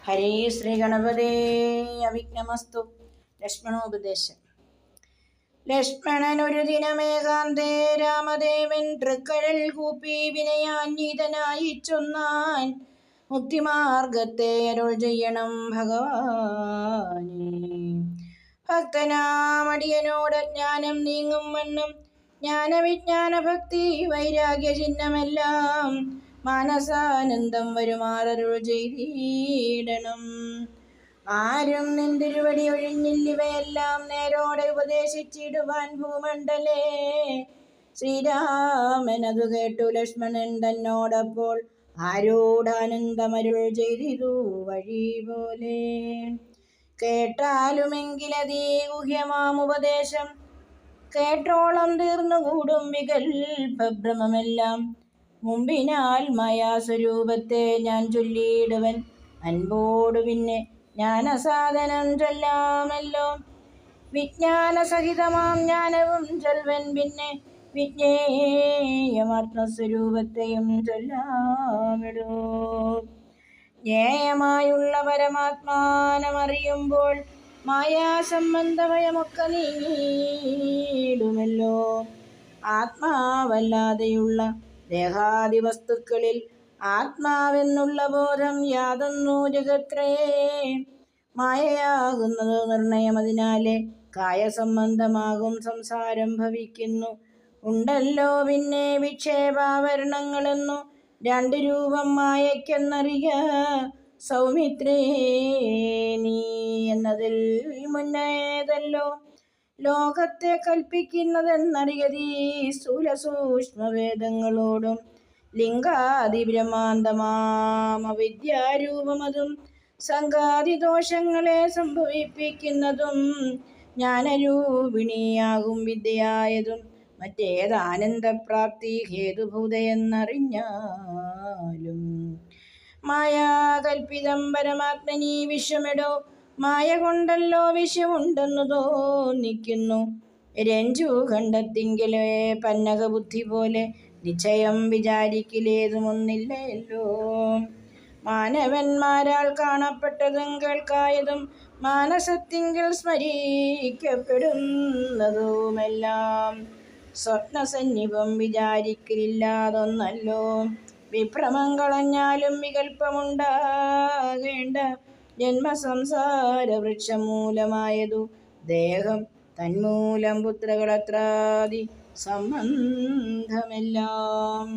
ഹരേ ശ്രീ ഗണപതേ അവിഘ്നമസ്തു. ലക്ഷ്മണോപദേശം. ലക്ഷ്മണൻ ഒരു ദിനമേകാന്തേ രാമദേവൻ തൃക്കഴൽ കൂപ്പി വിനയാന്വിതനായി ചൊന്നാൻ, മുക്തിമാർഗത്തെ അരുൾ ചെയ്യണം ഭഗവാനേ. ഭക്തനാമടിയനോട് ജ്ഞാനം നീങ്ങും വണ്ണം ജ്ഞാനവിജ്ഞാന ഭക്തി വൈരാഗ്യ ചിഹ്നമെല്ലാം മാനസാനന്ദം വരുമാറരുൾ ചെയ്തിടണം. ആരും നിന്തിരുവടി ഒഴിഞ്ഞില്ലിവയെല്ലാം നേരോടെ ഉപദേശിച്ചിടുവാൻ ഭൂമണ്ഡലേ. ശ്രീരാമനതു കേട്ടു ലക്ഷ്മണൻ തന്നോടപ്പോൾ ആരോടാനന്ദമരുൾ ചെയ്തിതു വഴി പോലെ. കേട്ടാലുമെങ്കിലതീ ഗുഹ്യമാമുപദേശം കേട്ടോളം തീർന്നുകൂടും വികൽഭ്രമമെല്ലാം. മുമ്പിനാൽ മായാസ്വരൂപത്തെ ഞാൻ ചൊല്ലിയിടുവൻ അൻപോടു പിന്നെ ജ്ഞാനസാധനം ചൊല്ലാമല്ലോ. വിജ്ഞാനസഹിതമാം ജ്ഞാനവും ചൊൽവൻ പിന്നെ വിജ്ഞേയമാത്മസ്വരൂപത്തെയും ചൊല്ലാമിടൂ. ജ്ഞേയമായുള്ള പരമാത്മാനമറിയുമ്പോൾ മായാസംബന്ധഭയമൊക്കെ നീങ്ങിടുമല്ലോ. ആത്മാവല്ലാതെയുള്ള ദേഹാദി വസ്തുക്കളിൽ ആത്മാവെന്നുള്ള ബോധം യാതൊന്നു ജഗത്രേ. മായയാകുന്നത് നിർണയം, അതിനാലെ കായസംബന്ധമാകും സംസാരം ഭവിക്കുന്നു. ഉണ്ടല്ലോ പിന്നെ വിക്ഷേപാവരണങ്ങളെന്നു രണ്ട് രൂപം മായയ്ക്കെന്നറിയ സൗമിത്രേ നീ. എന്നതിൽ മുന്നേതല്ലോ ലോകത്തെ കൽപ്പിക്കുന്നതെന്നറിയതീ സ്ഥൂലസൂക്ഷ്മവേദങ്ങളോടും ലിംഗാദിബ്രഹ്മാന്തമാമവിദ്യാരൂപമതും സംഘാതിദോഷങ്ങളെ സംഭവിപ്പിക്കുന്നതും ജ്ഞാനരൂപിണിയാകും വിദ്യയായതും മറ്റേതാനന്ദപ്രാപ്തി ഹേതുഭൂതയെന്നറിഞ്ഞാലും. മായാകൽപ്പിതം പരമാത്മനീ വിശ്വമെടോ. മായ കൊണ്ടല്ലോ വിശ്വമുണ്ടെന്നു തോന്നിക്കുന്നു. രഞ്ജു ഖണ്ഡത്തിങ്കലെ പന്നകബുദ്ധി പോലെ നിശ്ചയം വിചാരിക്കലേതുമൊന്നില്ലല്ലോ. മാനവന്മാരാൽ കാണപ്പെട്ടതും കേൾക്കായതും മാനസത്തിങ്കൽ സ്മരിക്കപ്പെടുന്നതുമെല്ലാം സ്വപ്നസന്നിഭം വിചാരിക്കലില്ലാതൊന്നല്ലോ. വിഭ്രമം കളഞ്ഞാലും വികൽപ്പമുണ്ടാകേണ്ട ജന്മസംസാര വൃക്ഷമൂലമായതു ദേഹം. തന്മൂലം പുത്രകളത്രാദി സംബന്ധമെല്ലാം.